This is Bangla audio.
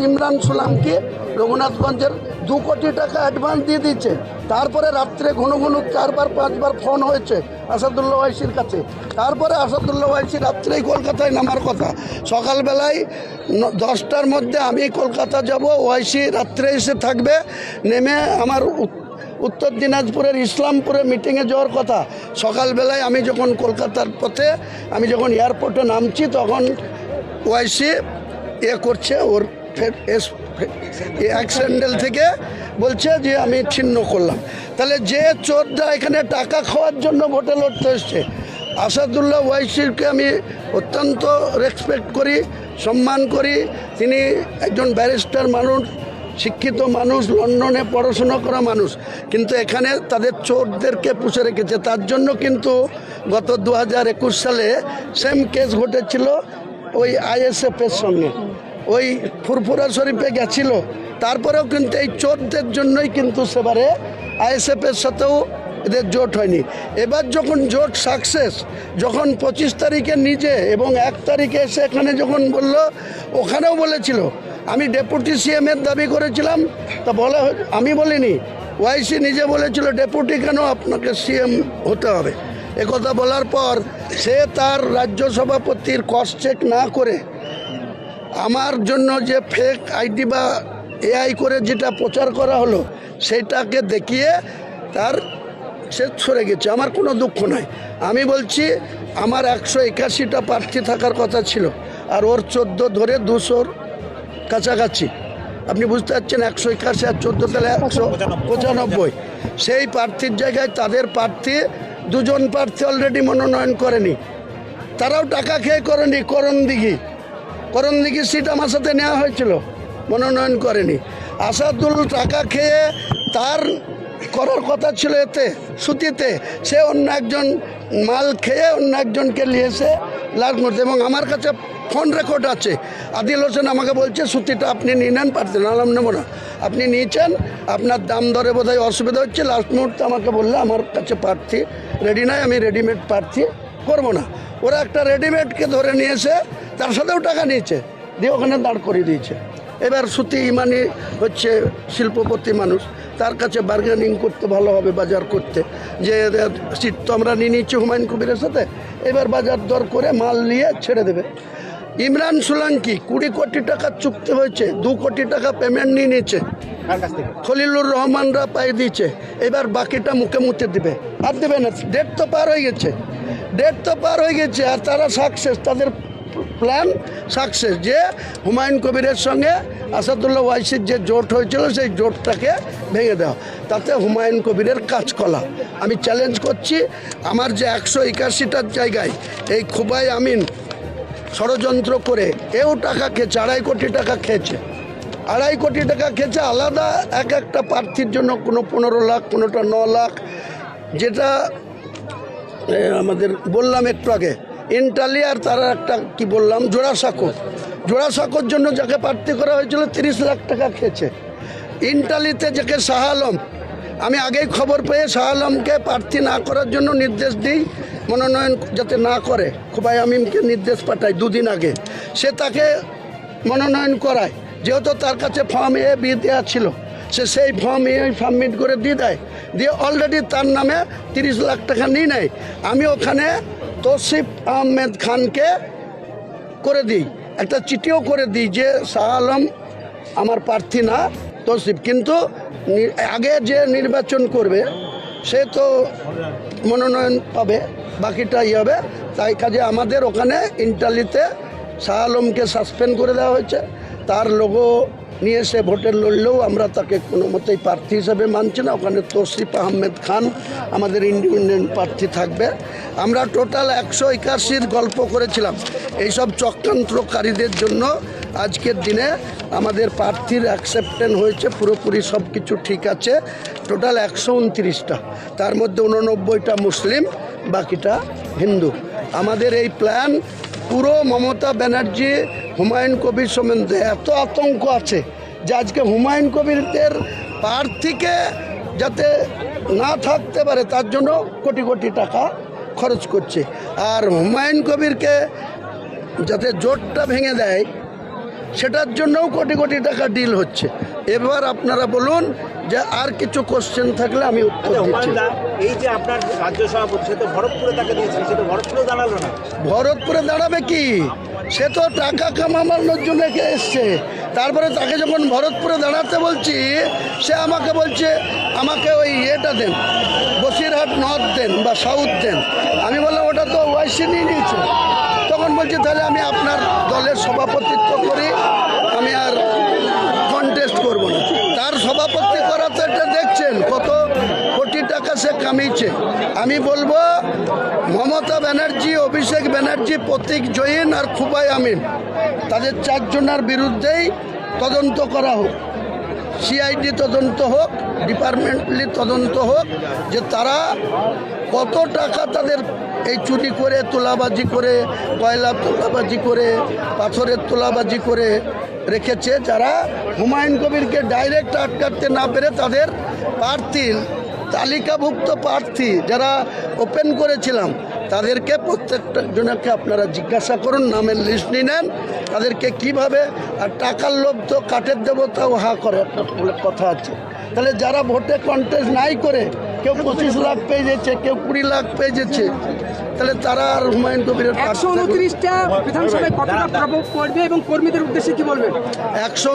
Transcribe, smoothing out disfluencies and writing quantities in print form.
ইমরান সুলামকে রঘুনাথগঞ্জের 2 কোটি টাকা অ্যাডভান্স দিয়ে দিচ্ছে। তারপরে রাত্রে ঘন ঘন 4বার 5বার ফোন হয়েছে আসাদুল্লাহ ওয়াইসির কাছে। তারপরে আসাদুল্লাহ ওয়াইসি রাত্রেই কলকাতায় নামার কথা, সকালবেলায় 10টার মধ্যে আমি কলকাতা যাব, ওয়াইসি রাত্রে এসে থাকবে, নেমে আমার উত্তর দিনাজপুরের ইসলামপুরে মিটিংয়ে যাওয়ার কথা। সকালবেলায় আমি যখন কলকাতার পথে আমি যখন এয়ারপোর্টে নামছি তখন ওয়াইসি করছে ওর অ্যাক্সিডেন্টাল থেকে বলছে যে আমি ছিন্ন করলাম। তাহলে যে চোরটা এখানে টাকা খাওয়ার জন্য ভোটে লড়তে এসছে, আসাদুল্লাহ ওয়াইসিকে আমি অত্যন্ত রেসপেক্ট করি, সম্মান করি। তিনি একজন ব্যারিস্টার মানুষ, শিক্ষিত মানুষ, লন্ডনে পড়াশোনা করা মানুষ, কিন্তু এখানে তাদের চোরদেরকে পুষে রেখেছে। তার জন্য কিন্তু গত 2021 সালে সেম কেস ঘটেছিল ওই আইএসএফের সঙ্গে, ওই ফুরফুরা শরীফে গেছিল। তারপরেও কিন্তু এই চোরদের জন্যই কিন্তু সেবারে আইএসএফের সাথেও এদের জোট হয়নি। এবার যখন জোট সাকসেস, যখন 25 তারিখে নিজে এবং 1 তারিখে এসে এখানে যখন বলল, ওখানেও বলেছিল আমি ডেপুটি সিএমের দাবি করেছিলাম, তা বলা আমি বলিনি, ওয়াইসি নিজে বলেছিল ডেপুটি কেন, আপনাকে সিএম হতে হবে। একথা বলার পর সে তার রাজ্য সভাপতির ক্রস চেক না করে আমার জন্য যে ফেক আইডি বা এআই করে যেটা প্রচার করা হলো সেটাকে দেখিয়ে তার সে সরে গেছে। আমার কোনো দুঃখ নাই। আমি বলছি আমার 181টা প্রার্থী থাকার কথা ছিল, আর ওর 14 ধরে 200-র কাছাকাছি। আপনি বুঝতে পারছেন, 181 আর 14 তাহলে 195। সেই প্রার্থীর জায়গায় তাদের প্রার্থী 2 জন প্রার্থী অলরেডি মনোনয়ন করেনি, তারাও টাকা খেয়ে করেনি। করণদিঘি সিট আমার সাথে নেওয়া হয়েছিল, মনোনয়ন করেনি। আসাদুল টাকা খেয়ে তার করার কথা ছিল এতে সুতিতে, সে অন্য একজন মাল খেয়ে অন্য একজনকে নিয়েছে লাস্ট মুহূর্তে। এবং আমার কাছে ফোন রেকর্ড আছে, আদিল হোসেন আমাকে বলছে সুতিটা আপনি নিয়ে নেন, পারতেন, আলাম নেবো না, আপনি নিয়েছেন, আপনার দাম দরে বোধহয় অসুবিধা হচ্ছে। লাস্ট মুহূর্তে আমাকে বললে আমার কাছে প্রার্থী রেডি নাই, আমি রেডিমেড প্রার্থী করবো না। ওরা একটা রেডিমেডকে ধরে নিয়েছে, তার সাথেও টাকা নিয়েছে, দিয়ে ওখানে দাঁড় করিয়ে দিয়েছে। এবার সুতি ইমানি হচ্ছে শিল্পপতি মানুষ, তার কাছে বার্গেনিং করতে ভালো হবে, বাজার করতে, যে সিট তো আমরা নিয়ে নিচ্ছি হুমায়ুন কবিরের সাথে, এবার বাজার দর করে মাল নিয়ে ছেড়ে দেবে। ইমরান সোলাঙ্কি 20 কোটি টাকার চুক্তি হয়েছে, 2 কোটি টাকা পেমেন্ট নিয়ে নিয়েছে, খলিলুর রহমানরা পাই দিয়েছে, এবার বাকিটা মুখে মুখে দিবে, আর দেবে না। ডেট তো পার হয়ে গেছে, আর তারা সাকসেস, তাদের প্ল্যান সাকসেস, যে হুমায়ুন কবিরের সঙ্গে আসাদুল্লাহ ওয়াইসির যে জোট হয়েছিল সেই জোটটাকে ভেঙে দেওয়া, তাতে হুমায়ুন কবিরের কাজকলা। আমি চ্যালেঞ্জ করছি, আমার যে 181টার জায়গায় এই খুবাই আমিন ষড়যন্ত্র করে এও টাকা খেয়েছে, 2.5 কোটি টাকা খেয়েছে, 2.5 কোটি টাকা খেয়েছে আলাদা একটা প্রার্থীর জন্য, কোনো 15 লাখ, কোনোটা 9 লাখ, যেটা আমাদের বললাম একটু আগে ইন্টালি, আর তারা একটা কি বললাম জোড়াসাঁকোর জন্য যাকে প্রার্থী করা হয়েছিল 30 লাখ টাকা খেয়েছে। ইন্টালিতে যাকে শাহ আলম, আমি আগেই খবর পেয়ে শাহ আলমকে প্রার্থী না করার জন্য নির্দেশ দিই, মনোনয়ন যাতে না করে, খুবাই আমিনকে নির্দেশ পাঠায় 2 দিন আগে, সে তাকে মনোনয়ন করায়। যেহেতু তার কাছে ফর্ম এ বি দেওয়া ছিল, সে সেই ফর্ম এ সাবমিট করে দিয়ে দেয়, দিয়ে অলরেডি তার নামে 30 লাখ টাকা নিয়ে নেয়। আমি ওখানে তৌসিফ আহমেদ খানকে করে দিই, একটা চিঠিও করে দিই যে শাহ আলম আমার প্রার্থী না, তৌসিফ, কিন্তু আগে যে নির্বাচন করবে সে তো মনোনয়ন পাবে, বাকিটা হবে। তাই কাজে আমাদের ওখানে ইন্টালিতে শাহ আলমকে সাসপেন্ড করে দেওয়া হয়েছে। তার লোগো নিয়ে সে ভোটে লড়লেও আমরা তাকে কোনো মতেই প্রার্থী হিসেবে মানছি না। ওখানে তৌসিফ আহমেদ খান আমাদের ইন্ডিপেন্ডেন্ট প্রার্থী থাকবে। আমরা টোটাল 181-র গল্প করেছিলাম। এইসব চক্রান্তকারীদের জন্য আজকের দিনে আমাদের প্রার্থীর অ্যাকসেপ্টেন্স হয়েছে, পুরোপুরি সব কিছু ঠিক আছে। টোটাল 129টা, তার মধ্যে 89টা মুসলিম, বাকিটা হিন্দু। আমাদের এই প্ল্যান পুরো মমতা ব্যানার্জি হুমায়ুন কবির সম্বন্ধে এত আতঙ্ক আছে যে আজকে হুমায়ুন কবিরদের প্রার্থীকে যাতে না থাকতে পারে তার জন্য কোটি কোটি টাকা খরচ করছে। আর হুমায়ুন কবিরকে যাতে জোটটা ভেঙে দেয় সেটার জন্যও কোটি কোটি টাকা ডিল হচ্ছে। এবার আপনারা বলুন যে আর কিছু কোশ্চেন থাকলে আমি উত্তর দিচ্ছি। এই যে আপনার রাজ্য সভাপতি, সে তো ভরতপুরে তাকে দিয়েছেন, সে তো ভরতপুরে দাঁড়ালো না। ভরতপুরে দাঁড়াবে কি? সে তো টাকা কামানোর জন্য এসছে। তারপরে তাকে যখন ভরতপুরে দাঁড়াতে বলছি, সে আমাকে বলছে আমাকে ওই ইয়েটা দেন, বসিরহাট নর্থ দেন বা সাউথ দেন। আমি বললাম ওটা তো ওয়াইসি নিয়ে নিয়েছে। তখন বলছে তাহলে আমি আপনার দলের সভাপতিত্ব করি, আমি আর কন্টেস্ট করব না। তার সভাপতি করাতে এটা দেখছেন কত কোটি টাকা সে কামিয়েছে। আমি বলবো মমতা ব্যানার্জি, অভিষেক ব্যানার্জি, প্রতীক জৈন আর খুবাই আমিন, তাদের চারজনের বিরুদ্ধেই তদন্ত করা হোক, সিআইডি তদন্ত হোক, ডিপার্টমেন্টালি তদন্ত হোক, যে তারা কত টাকা তাদের এই চুরি করে, তোলাবাজি করে, কয়লা তোলাবাজি করে, পাথরের তোলাবাজি করে রেখেছে। যারা হুমায়ুন কবিরকে ডাইরেক্ট আটকাতে না পেরে তাদের প্রার্থী, তালিকাভুক্ত প্রার্থী যারা ওপেন করেছিলাম, তাদেরকে প্রত্যেকটা জনকে আপনারা জিজ্ঞাসা করুন, নামের লিস্ট নিয়ে নেন, তাদেরকে কিভাবে। আর টাকার লোভ তো কাঠের দেবতাও হা করে, একটা কথা আছে। তাহলে যারা ভোটে কন্টেস্ট নাই করে, কেউ 25 লাখ পেয়ে যাচ্ছে, কেউ 20 লাখ পেয়ে যাচ্ছে, তাহলে তারা আর হুমায়ুন কবিরের 129টা বিধানসভায় কতটা প্রভাব পড়বে এবং কর্মীদের উদ্দেশ্যে কি বলবেন? 100